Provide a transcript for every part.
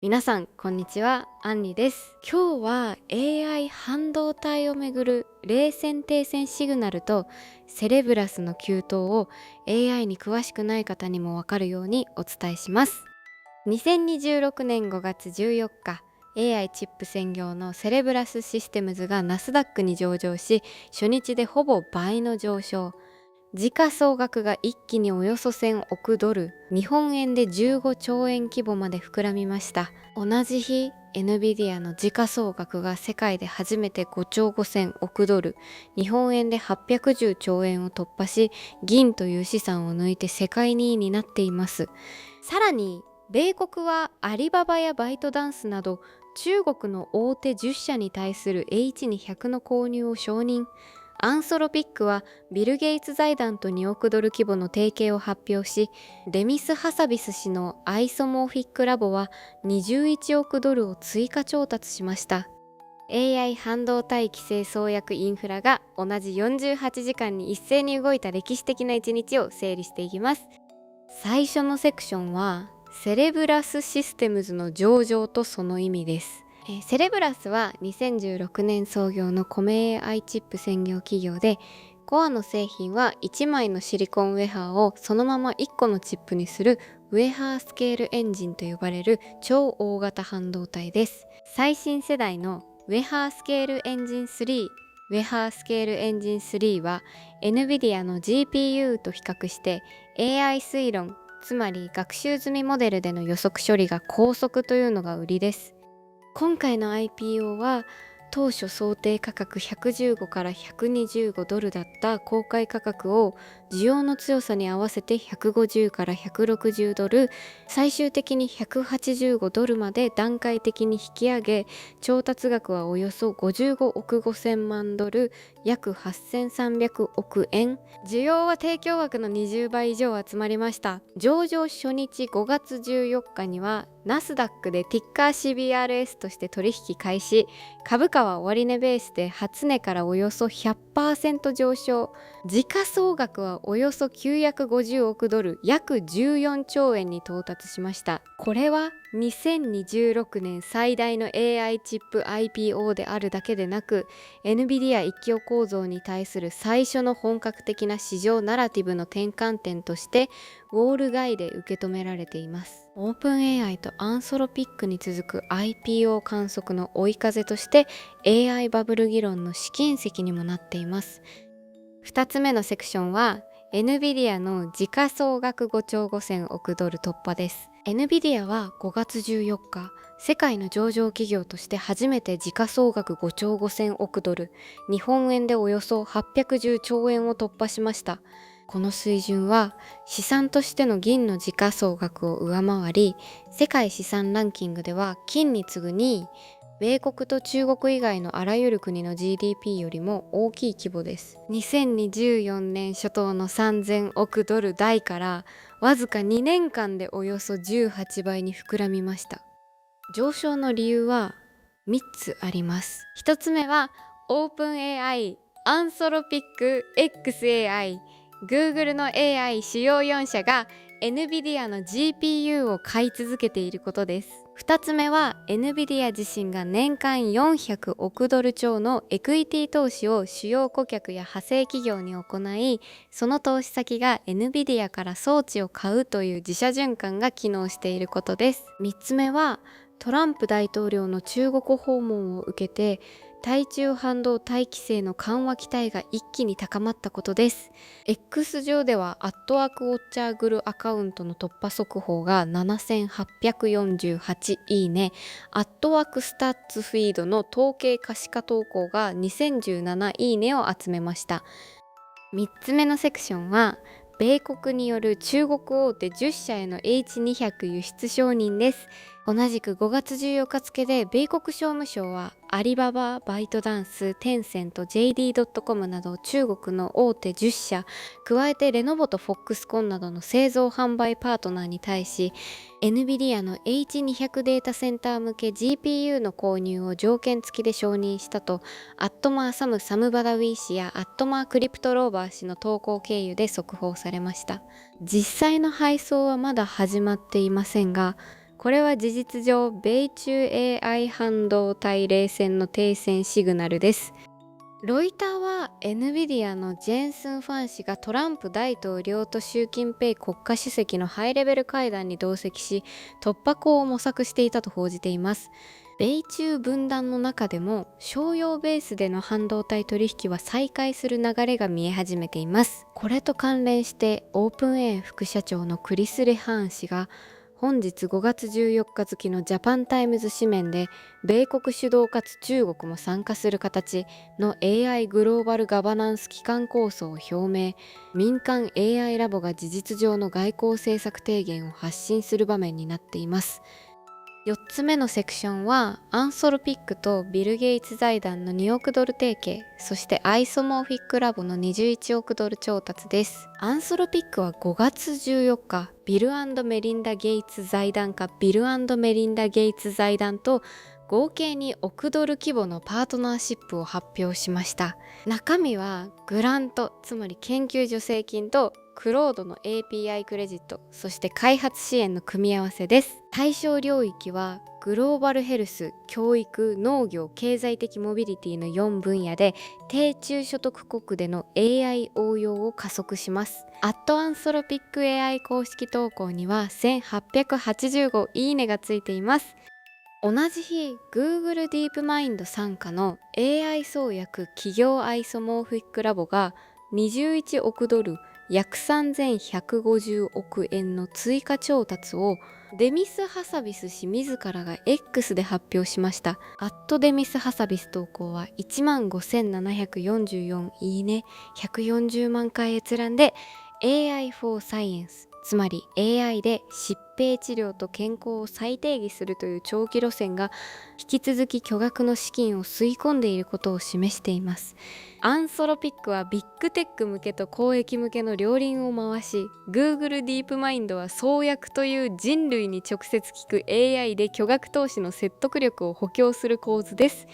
皆さんこんにちは、アンリです。今日は AI 半導体をめぐる冷戦停戦シグナルとセレブラスの急騰を AI に詳しくない方にもわかるようにお伝えします。2026年5月14日、AI チップ専業のセレブラスシステムズがナスダックに上場し、初日でほぼ倍の上昇。時価総額が一気におよそ1000億ドル、日本円で15兆円規模まで膨らみました。同じ日、NVIDIA の時価総額が世界で初めて5兆5000億ドル、日本円で810兆円を突破し、銀という資産を抜いて世界2位になっています。さらに、米国はアリババやバイトダンスなど中国の大手10社に対する H200 の購入を承認。アンソロピックはビル・ゲイツ財団と2億ドル規模の提携を発表し、デミス・ハサビス氏のアイソモーフィックラボは21億ドルを追加調達しました。AI 半導体規制創薬インフラが同じ48時間に一斉に動いた歴史的な一日を整理していきます。最初のセクションはセレブラスシステムズの上場とその意味です。セレブラスは2016年創業の米 AI チップ専業企業で、コアの製品は1枚のシリコンウェハーをそのまま1個のチップにするウェハースケールエンジンと呼ばれる超大型半導体です。最新世代のウェハースケールエンジン3、ウェハースケールエンジン3は NVIDIA の GPU と比較して AI 推論、つまり学習済みモデルでの予測処理が高速というのが売りです。今回の IPO は当初想定価格115から125ドルだった公開価格を需要の強さに合わせて150から160ドル、最終的に185ドルまで段階的に引き上げ、調達額はおよそ55億5000万ドル、約8300億円。需要は提供額の20倍以上集まりました。上場初日5月14日にはナスダックでティッカー CBRS として取引開始。株価は終値ベースで初値からおよそ100% 上昇。時価総額はおよそ950億ドル、約14兆円に到達しました。これは2026年最大の AI チップ IPO であるだけでなく、 NVIDIA 一強構造に対する最初の本格的な市場ナラティブの転換点としてウォール街で受け止められています。オープン AI とアンソロピックに続く IPO 観測の追い風として AI バブル議論の試金石にもなっています。2つ目のセクションは NVIDIA の時価総額5兆5000億ドル突破です。 NVIDIA は5月14日、世界の上場企業として初めて時価総額5兆5000億ドル、日本円でおよそ810兆円を突破しました。この水準は資産としての銀の時価総額を上回り、世界資産ランキングでは金に次ぐ2位、米国と中国以外のあらゆる国の GDP よりも大きい規模です。2024年初頭の3000億ドル台からわずか2年間でおよそ18倍に膨らみました。上昇の理由は3つあります。1つ目はオープン AI、アンソロピック、XAI、Google の AI 主要4社が NVIDIA の GPU を買い続けていることです。2つ目は NVIDIA 自身が年間400億ドル超のエクイティ投資を主要顧客や派生企業に行い、その投資先が NVIDIA から装置を買うという自社循環が機能していることです。3つ目はトランプ大統領の中国訪問を受けて対中半導体規制の緩和期待が一気に高まったことです。 X 上ではアットワークウォッチャーグルアカウントの突破速報が7848いいね、アットワークスタッツフィードの統計可視化投稿が2017いいねを集めました。3つ目のセクションは米国による中国大手10社への H200 輸出承認です。同じく5月14日付で米国商務省はアリババ、バイトダンス、テンセント、JD.com など中国の大手10社、加えてレノボとフォックスコンなどの製造販売パートナーに対し NVIDIA の H200 データセンター向け GPU の購入を条件付きで承認したと、アットマーサム・サムバダウィー氏やアットマークリプトローバー氏の投稿経由で速報されました。実際の配送はまだ始まっていませんが、これは事実上米中 AI 半導体冷戦の停戦シグナルです。ロイターは NVIDIA のジェンスン・ファン氏がトランプ大統領と習近平国家主席のハイレベル会談に同席し、突破口を模索していたと報じています。米中分断の中でも商用ベースでの半導体取引は再開する流れが見え始めています。これと関連してオープン AI 副社長のクリス・レハーン氏が本日5月14日付のジャパンタイムズ紙面で、米国主導かつ中国も参加する形の AI グローバルガバナンス機関構想を表明。民間 AI ラボが事実上の外交政策提言を発信する場面になっています。4つ目のセクションはアンソロピックとビル・ゲイツ財団の2億ドル提携、そしてアイソモーフィックラボの21億ドル調達です。アンソロピックは5月14日、ビル&メリンダ・ゲイツ財団かビル&メリンダ・ゲイツ財団と合計2億ドル規模のパートナーシップを発表しました。中身はグラント、つまり研究助成金とクロードの API クレジット、そして開発支援の組み合わせです。対象領域はグローバルヘルス、教育、農業、経済的モビリティの4分野で低中所得国での AI 応用を加速します。アットアンソロピック AI 公式投稿には1885いいねがついています。同じ日、Google ディープマインド傘下の AI 創薬企業アイソモーフィックラボが21億ドル、約3150億円の追加調達をデミス・ハサビス氏自らが X で発表しました。アットデミス・ハサビス投稿は15,744いいね、140万回閲覧で AI for Science、つまり AI で疾病治療と健康を再定義するという長期路線が引き続き巨額の資金を吸い込んでいることを示しています。アンソロピックはビッグテック向けと公益向けの両輪を回し、 Google ディープマインドは創薬という人類に直接聞く AI で巨額投資の説得力を補強する構図です。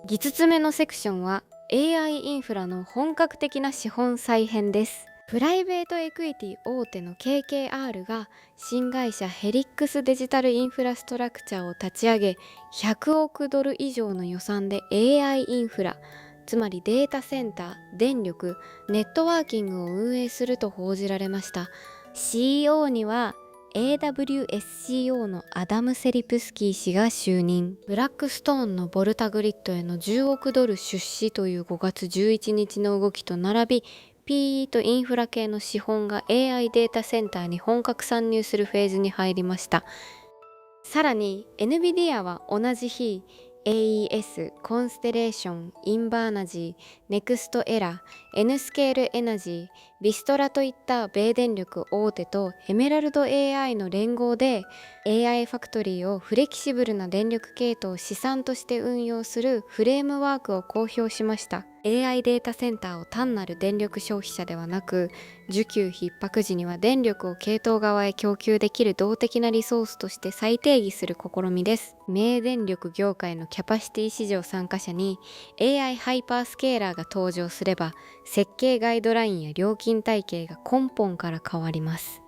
5つ目のセクションは AI インフラの本格的な資本再編です。プライベートエクイティ大手の KKR が新会社ヘリックスデジタルインフラストラクチャーを立ち上げ、100億ドル以上の予算で AI インフラ、つまりデータセンター、電力、ネットワーキングを運営すると報じられました。 CEO には AWSCO のアダム・セリプスキー氏が就任。ブラックストーンのボルタグリッドへの10億ドル出資という5月11日の動きと並び、PE とインフラ系の資本が AI データセンターに本格参入するフェーズに入りました。さらに NVIDIA は同じ日、AES、コンステレーション、インバーナジー、ネクストエラ、N スケールエナジー、ビストラといった米電力大手とエメラルド AI の連合で AI ファクトリーをフレキシブルな電力系統を資産として運用するフレームワークを公表しました。 AI データセンターを単なる電力消費者ではなく、需給逼迫時には電力を系統側へ供給できる動的なリソースとして再定義する試みです。名電力業界のキャパシティ市場参加者に AI ハイパースケーラーが登場すれば、設計ガイドラインや料金体系が根本から変わります。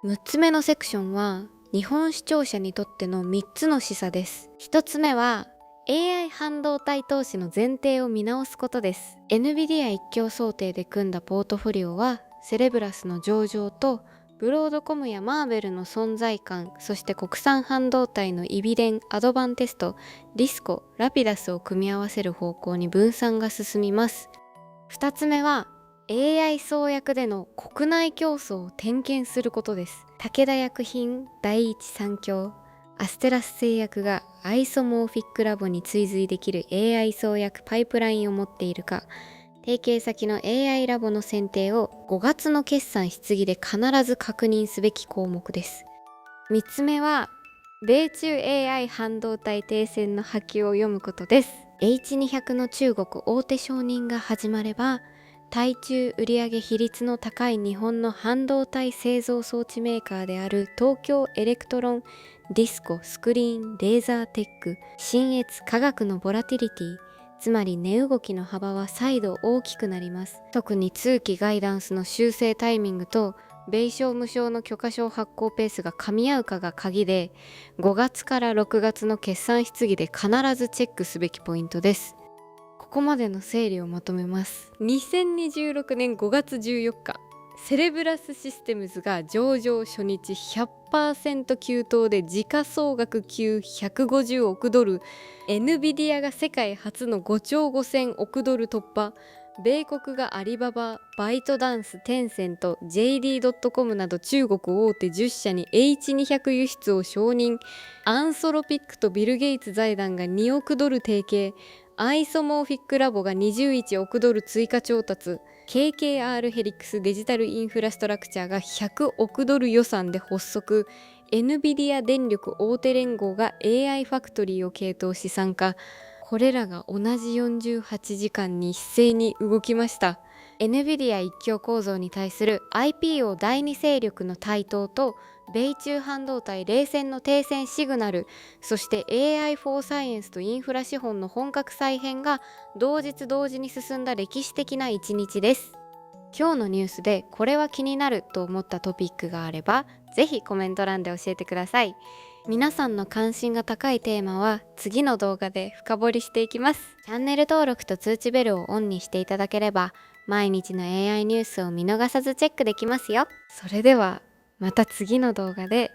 6つ目のセクションは日本視聴者にとっての3つの示唆です。1つ目は AI 半導体投資の前提を見直すことです。 NVIDIA 一強想定で組んだポートフォリオはセレブラスの上場とブロードコムやマーベルの存在感、そして国産半導体のイビデン、アドバンテスト、ディスコ、ラピダスを組み合わせる方向に分散が進みます。2つ目は AI 創薬での国内競争を点検することです。武田薬品、第一三共、アステラス製薬がアイソモーフィックラボに追随できる AI 創薬パイプラインを持っているか、提携先の AI ラボの選定を5月の決算質疑で必ず確認すべき項目です。3つ目は米中 AI 半導体停戦の波及を読むことです。 H200 の中国大手承認が始まれば、対中売上比率の高い日本の半導体製造装置メーカーである東京エレクトロン、ディスコ、スクリーン、レーザーテック、信越化学のボラティリティ、つまり値動きの幅は再度大きくなります。特に通期ガイダンスの修正タイミングと米商無償の許可証発行ペースが噛み合うかが鍵で、5月から6月の決算質疑で必ずチェックすべきポイントです。ここまでの整理をまとめます。2026年5月14日、セレブラスシステムズが上場初日 100% 急騰で時価総額級150億ドル、 NVIDIA が世界初の5兆5000億ドル突破、米国がアリババ、バイトダンス、テンセント、JD.com など中国大手10社に H200 輸出を承認、アンソロピックとビル・ゲイツ財団が2億ドル提携、アイソモーフィックラボが21億ドル追加調達、KKR ヘリックスデジタルインフラストラクチャーが100億ドル予算で発足、NVIDIA 電力大手連合が AI ファクトリーを系統し参加。これらが同じ48時間に一斉に動きました。NVIDIA 一強構造に対する IPO 第二勢力の台頭と、米中半導体冷戦の停戦シグナル、そして AI フォーサイエンスとインフラ資本の本格再編が同日同時に進んだ歴史的な一日です。今日のニュースでこれは気になると思ったトピックがあれば、ぜひコメント欄で教えてください。皆さんの関心が高いテーマは次の動画で深掘りしていきます。チャンネル登録と通知ベルをオンにしていただければ、毎日の AI ニュースを見逃さずチェックできますよ。それではまた次の動画で